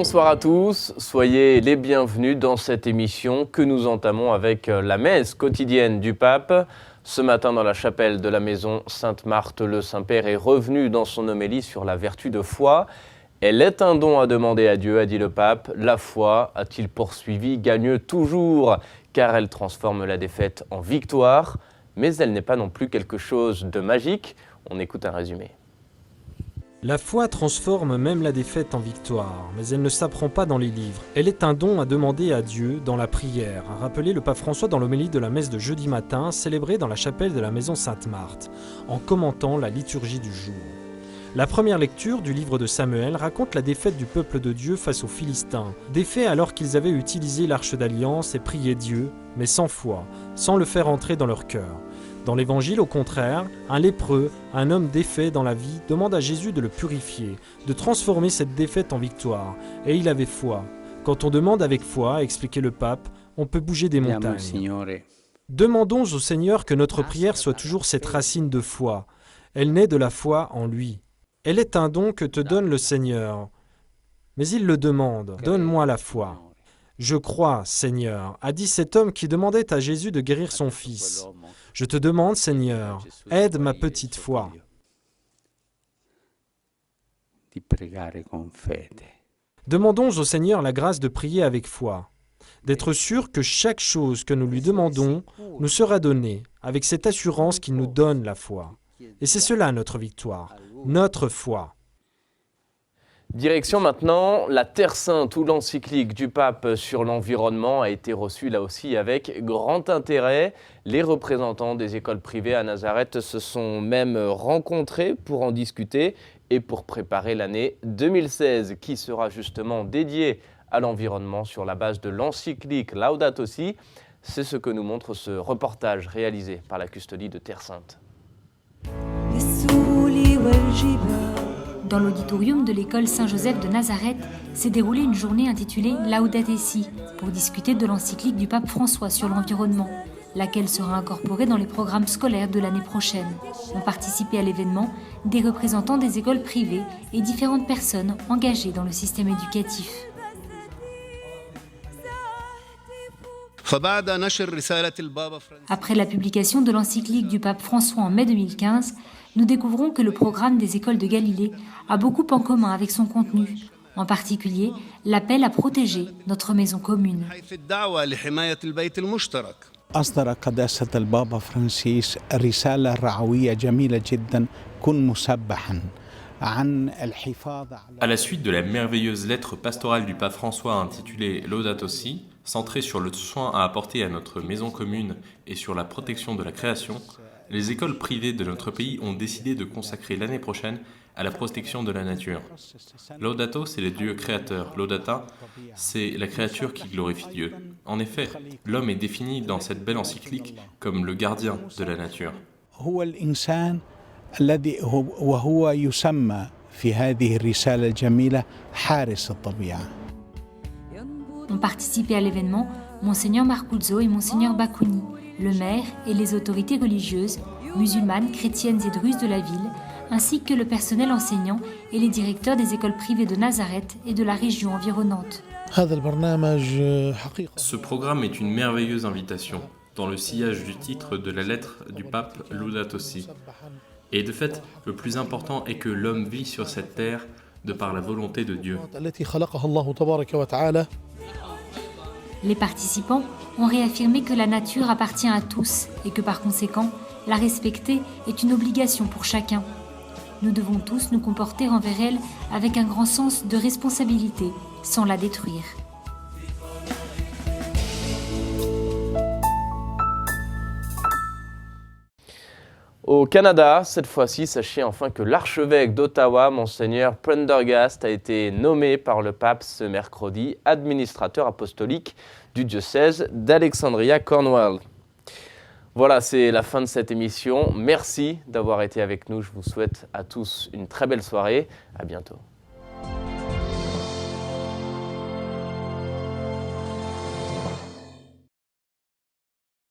Bonsoir à tous, soyez les bienvenus dans cette émission que nous entamons avec la messe quotidienne du pape. Ce matin, dans la chapelle de la maison Sainte-Marthe, le Saint-Père est revenu dans son homélie sur la vertu de foi. Elle est un don à demander à Dieu, a dit le pape. La foi, a-t-il poursuivi, gagne toujours, car elle transforme la défaite en victoire. Mais elle n'est pas non plus quelque chose de magique. On écoute un résumé. La foi transforme même la défaite en victoire, mais elle ne s'apprend pas dans les livres. Elle est un don à demander à Dieu dans la prière, a rappelé le pape François dans l'homélie de la messe de jeudi matin, célébrée dans la chapelle de la maison Sainte-Marthe, en commentant la liturgie du jour. La première lecture du livre de Samuel raconte la défaite du peuple de Dieu face aux Philistins, défaits alors qu'ils avaient utilisé l'arche d'alliance et prié Dieu, mais sans foi, sans le faire entrer dans leur cœur. Dans l'Évangile, au contraire, un lépreux, un homme défait dans la vie, demande à Jésus de le purifier, de transformer cette défaite en victoire. Et il avait foi. Quand on demande avec foi, expliquait le pape, on peut bouger des montagnes. Demandons au Seigneur que notre prière soit toujours cette racine de foi. Elle naît de la foi en lui. Elle est un don que te donne le Seigneur. Mais il le demande, donne-moi la foi. Je crois, Seigneur, a dit cet homme qui demandait à Jésus de guérir son fils. Je te demande, Seigneur, aide ma petite foi. Demandons au Seigneur la grâce de prier avec foi, d'être sûr que chaque chose que nous lui demandons nous sera donnée, avec cette assurance qu'il nous donne la foi. Et c'est cela notre victoire, notre foi. Direction maintenant la Terre Sainte, où l'encyclique du pape sur l'environnement a été reçue là aussi avec grand intérêt. Les représentants des écoles privées à Nazareth se sont même rencontrés pour en discuter et pour préparer l'année 2016 qui sera justement dédiée à l'environnement sur la base de l'encyclique Laudato Si. C'est ce que nous montre ce reportage réalisé par la custodie de Terre Sainte. Dans l'auditorium de l'école Saint-Joseph de Nazareth s'est déroulée une journée intitulée Laudato Si pour discuter de l'encyclique du pape François sur l'environnement, laquelle sera incorporée dans les programmes scolaires de l'année prochaine. Ont participé à l'événement des représentants des écoles privées et différentes personnes engagées dans le système éducatif. Après la publication de l'encyclique du pape François en mai 2015, nous découvrons que le programme des écoles de Galilée a beaucoup en commun avec son contenu, en particulier l'appel à protéger notre maison commune. أصدر قداسة البابا فرانسيس رسالة رعوية جميلة جدا كن مسبحا عن الحفاظ على. À la suite de la merveilleuse lettre pastorale du pape François intitulée Laudato Si, centrée sur le soin à apporter à notre maison commune et sur la protection de la création, les écoles privées de notre pays ont décidé de consacrer l'année prochaine à la protection de la nature. Laudato, c'est le Dieu créateur. Laudata, c'est la créature qui glorifie Dieu. En effet, l'homme est défini dans cette belle encyclique comme le gardien de la nature. هو الإنسان الذي وهو يسمى في هذه الرسالة الجميلة حارس الطبيعة. Ont participé à l'événement Monseigneur Marcuzzo et Monseigneur Bakouni, le maire et les autorités religieuses, musulmanes, chrétiennes et druzes de la ville, ainsi que le personnel enseignant et les directeurs des écoles privées de Nazareth et de la région environnante. Ce programme est une merveilleuse invitation, dans le sillage du titre de la lettre du pape Laudato Si. Et de fait, le plus important est que l'homme vit sur cette terre de par la volonté de Dieu. Les participants ont réaffirmé que la nature appartient à tous et que par conséquent, la respecter est une obligation pour chacun. Nous devons tous nous comporter envers elle avec un grand sens de responsabilité, sans la détruire. Au Canada, cette fois-ci, sachez enfin que l'archevêque d'Ottawa, Monseigneur Prendergast, a été nommé par le pape ce mercredi administrateur apostolique du diocèse d'Alexandria-Cornwall. Voilà, c'est la fin de cette émission. Merci d'avoir été avec nous. Je vous souhaite à tous une très belle soirée. À bientôt.